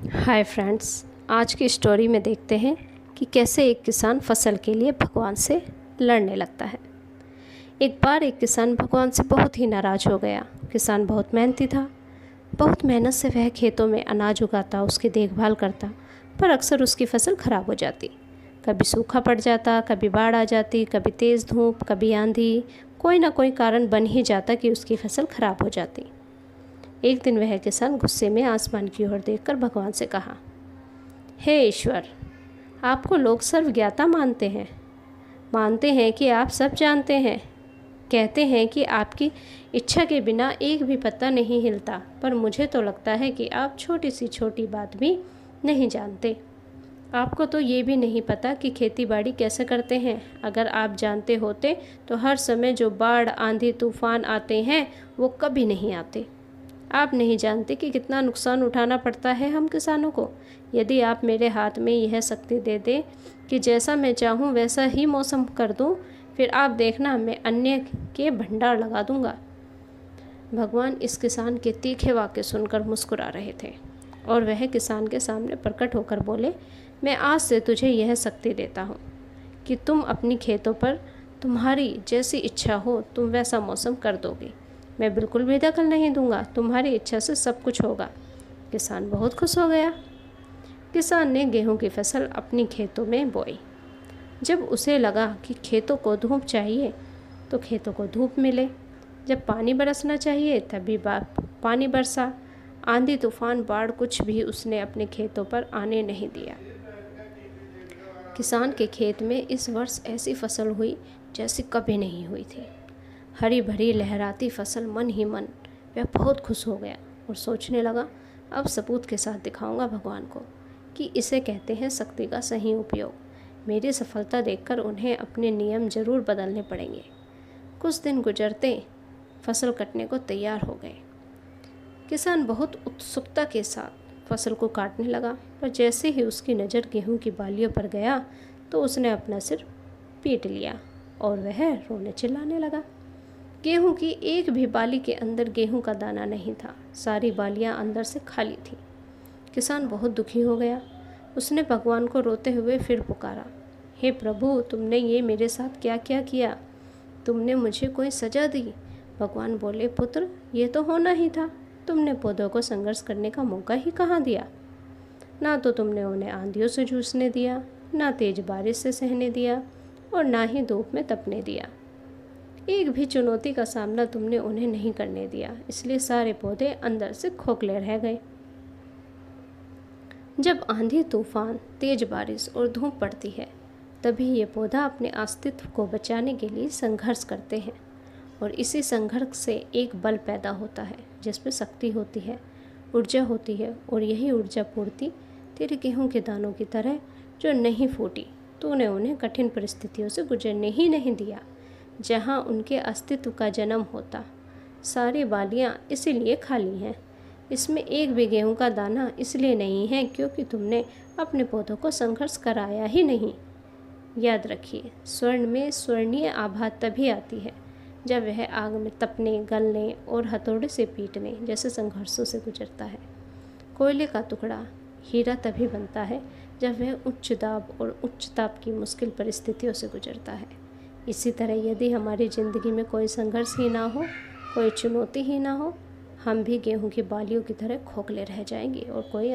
Hi friends, आज की story में देखते हैं कि कैसे एक किसान फसल के लिए भगवान से लड़ने लगता है। एक बार एक किसान भगवान से बहुत ही नाराज़ हो गया। किसान बहुत मेहनती था। बहुत मेहनत से वह खेतों में अनाज उगाता, उसकी देखभाल करता, पर अक्सर उसकी फसल खराब हो जाती। कभी सूखा पड़ जाता, कभी बाढ़ आ जाती, कभी तेज़ धूप, कभी आंधी। कोई ना कोई कारण बन ही जाता कि उसकी फसल खराब हो जाती। एक दिन वह किसान गुस्से में आसमान की ओर देखकर भगवान से कहा, हे ईश्वर, आपको लोग सर्वज्ञाता मानते हैं कि आप सब जानते हैं। कहते हैं कि आपकी इच्छा के बिना एक भी पत्ता नहीं हिलता, पर मुझे तो लगता है कि आप छोटी सी छोटी बात भी नहीं जानते। आपको तो ये भी नहीं पता कि खेती बाड़ी कैसे करते हैं। अगर आप जानते होते तो हर समय जो बाढ़, आंधी, तूफान आते हैं वो कभी नहीं आते। आप नहीं जानते कि कितना नुकसान उठाना पड़ता है हम किसानों को। यदि आप मेरे हाथ में यह शक्ति दे दें कि जैसा मैं चाहूँ वैसा ही मौसम कर दूँ, फिर आप देखना मैं अन्य के भंडार लगा दूँगा। भगवान इस किसान के तीखे वाक्य सुनकर मुस्कुरा रहे थे और वह किसान के सामने प्रकट होकर बोले, मैं आज से तुझे यह शक्ति देता हूँ कि तुम अपनी खेतों पर तुम्हारी जैसी इच्छा हो तुम वैसा मौसम कर दोगे। मैं बिल्कुल भी दखल नहीं दूंगा, तुम्हारी इच्छा से सब कुछ होगा। किसान बहुत खुश हो गया। किसान ने गेहूं की फसल अपनी खेतों में बोई। जब उसे लगा कि खेतों को धूप चाहिए तो खेतों को धूप मिले, जब पानी बरसना चाहिए तभी पानी बरसा। आंधी, तूफान, बाढ़ कुछ भी उसने अपने खेतों पर आने नहीं दिया। किसान के खेत में इस वर्ष ऐसी फसल हुई जैसी कभी नहीं हुई थी। हरी भरी लहराती फसल, मन ही मन वह बहुत खुश हो गया और सोचने लगा, अब सबूत के साथ दिखाऊंगा भगवान को कि इसे कहते हैं शक्ति का सही उपयोग। मेरी सफलता देखकर उन्हें अपने नियम जरूर बदलने पड़ेंगे। कुछ दिन गुजरते फसल कटने को तैयार हो गए। किसान बहुत उत्सुकता के साथ फसल को काटने लगा, पर जैसे ही उसकी नज़र गेहूं की बालियों पर गया तो उसने अपना सिर पीट लिया और वह रोने चिल्लाने लगा। गेहूं की एक भी बाली के अंदर गेहूं का दाना नहीं था। सारी बालियां अंदर से खाली थी। किसान बहुत दुखी हो गया। उसने भगवान को रोते हुए फिर पुकारा, हे प्रभु, तुमने ये मेरे साथ क्या क्या किया? तुमने मुझे कोई सजा दी? भगवान बोले, पुत्र, ये तो होना ही था। तुमने पौधों को संघर्ष करने का मौका ही कहाँ दिया? ना तो तुमने उन्हें आंधियों से जूझने दिया, ना तेज बारिश से सहने दिया और ना ही धूप में तपने दिया। एक भी चुनौती का सामना तुमने उन्हें नहीं करने दिया, इसलिए सारे पौधे अंदर से खोखले रह गए। जब आंधी, तूफान, तेज बारिश और धूप पड़ती है तभी ये पौधा अपने अस्तित्व को बचाने के लिए संघर्ष करते हैं और इसी संघर्ष से एक बल पैदा होता है जिसमें शक्ति होती है, ऊर्जा होती है और यही ऊर्जा पूर्ति तेरे गेहूं के दानों की तरह जो नहीं फूटी। तूने उन्हें कठिन परिस्थितियों से गुजरने ही नहीं दिया जहाँ उनके अस्तित्व का जन्म होता। सारी बालियाँ इसीलिए खाली हैं। इसमें एक भी गेहूं का दाना इसलिए नहीं है क्योंकि तुमने अपने पौधों को संघर्ष कराया ही नहीं। याद रखिए, स्वर्ण में स्वर्णीय आभा तभी आती है जब वह आग में तपने, गलने और हथौड़े से पीटने जैसे संघर्षों से गुजरता है। कोयले का टुकड़ा हीरा तभी बनता है जब वह उच्च दाब और उच्च ताप की मुश्किल परिस्थितियों से गुजरता है। इसी तरह यदि हमारी ज़िंदगी में कोई संघर्ष ही ना हो, कोई चुनौती ही ना हो, हम भी गेहूं की बालियों की तरह खोखले रह जाएंगे और कोई